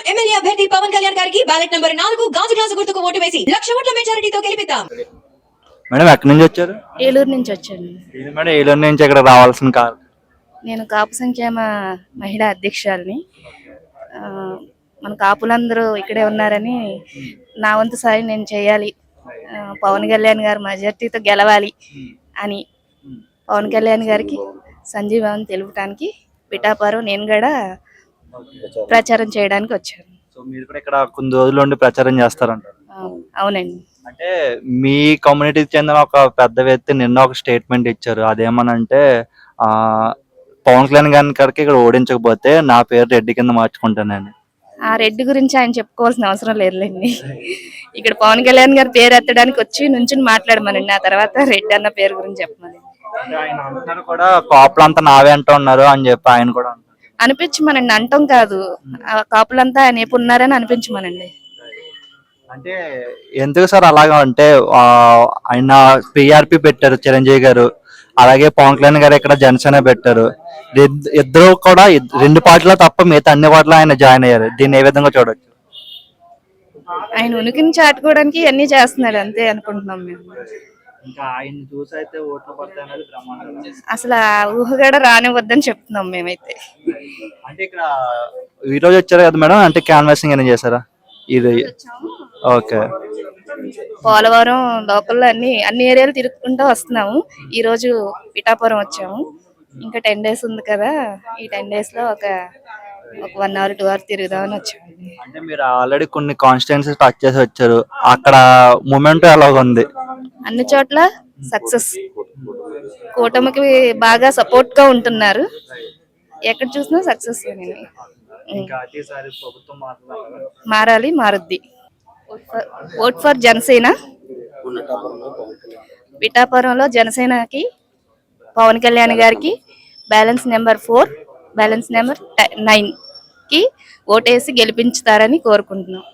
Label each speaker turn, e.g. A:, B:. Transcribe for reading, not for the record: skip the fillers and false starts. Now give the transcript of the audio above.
A: MLA అభ్యర్థి పవన్ కళ్యాణ్ గారికి ballot number 4 గాజు గ్లాసు గుర్తుకు ఓటు వేసి 1,00,000 ఓట్ల మెజారిటీతో గెలిపిద్దాం.
B: మేడం ఎక్కడి నుంచి వచ్చారు?
C: ఏలూరు నుంచి వచ్చాను.
B: ఇది మేడం ఏలూరు నుంచి ఇక్కడ రావాల్సిన కాదు.
C: నేను కాపు సంక్షేమ మహిళా అధ్యక్షురాలిని. ఆ, మన కాపులందరూ ఇక్కడే ఉన్నారని నా వంతు సాయం నేను చేయాలి. పవన్ కళ్యాణ్ గారు మెజార్టీతో గెలవాలి అని పవన్ కళ్యాణ్ గారికి సంజీవన్ తెలుపడానికి పిఠాపురం నేను కూడా ప్రచారం చేయడానికి వచ్చాను.
B: సో మీరు కూడా ఇక్కడ కొన్ని రోజులు ఉండి ప్రచారం చేస్తారంటారు.
C: అవునండి.
B: అంటే మీ కమ్యూనిటీకి చెందిన ఒక పెద్ద వ్యక్తి నిన్న ఒక స్టేట్మెంట్ ఇచ్చారు. అదేమనంటే పవన్ కళ్యాణ్ గారికి ఇక్కడ ఓడించకపోతే నా పేరు రెడ్డి కింద మార్చుకుంటానని.
C: ఆ రెడ్డి గురించి ఆయన చెప్పుకోవాల్సిన అవసరం లేదులేండి. ఇక్కడ పవన్ కళ్యాణ్ గారి పేరు ఎత్తడానికి వచ్చి నుంచి మాట్లాడమనండి, ఆ తర్వాత రెడ్డి అన్న పేరు గురించి చెప్పమని.
B: ఆయన అంటున్నారు కూడా కాపులంతా నావే అంటూ ఉన్నారు అని చెప్పి ఆయన కూడా
C: అనిపించమనండి. అంటాం కాదు, కాపులంతా ఆయన ఏపు ఉన్నారని అనిపించమనండి.
B: అంటే ఎందుకు సార్ అలాగా అంటే ఆయన పిఆర్పి పెట్టారు చిరంజీవి గారు, అలాగే పవన్ కళ్యాణ్ గారు ఇక్కడ జనసేన పెట్టారు. ఇద్దరు కూడా రెండు పార్టీలో తప్ప మిగతా అన్ని పార్టీలో ఆయన జాయిన్ అయ్యారు. దీన్ని ఏ విధంగా చూడొచ్చు?
C: ఆయన ఉనికిని చాటుకోవడానికి అన్ని చేస్తున్నాడు అంతే అనుకుంటున్నాం మేము. అసలు ఊహ కూడా రానివద్దని చెప్తున్నాం మేమైతే.
B: అంటే ఇక్కడ ఈ రోజు వచ్చారు కదా మేడం, అంటే క్యాన్వాసింగ్ ఏమైనా చేశారా? ఇది ఓకే.
C: పోలవరం లోకల్లో అన్ని ఏరియాలు తిరుగుకుంటూ వస్తున్నాము. ఈ రోజు పిఠాపురం వచ్చాము. ఇంకా 10 days ఉంది కదా, ఈ 10 days లో ఒక 1 hour 2 hours తిరుగుదామని వచ్చాము.
B: అంటే మీరు ఆల్రెడీ కొన్ని కాన్స్టిట్యుయెన్సీస్ టచ్ చేసి వచ్చారు, అక్కడ మూమెంట్ ఎలాగ ఉంది?
C: అన్ని చోట్ల సక్సెస్, కూటమికి బాగా సపోర్ట్ గా ఉంటున్నారు. ఎక్కడ చూసినా సక్సెస్. మారాలి, మారుద్ది. Vote for Janasena. పిఠాపురంలో జనసేనకి పవన్ కళ్యాణ్ గారికి బ్యాలెన్స్ నెంబర్ 4, బ్యాలెన్స్ నెంబర్ 9 కి ఓటేసి గెలిపించుతారని కోరుకుంటున్నాం.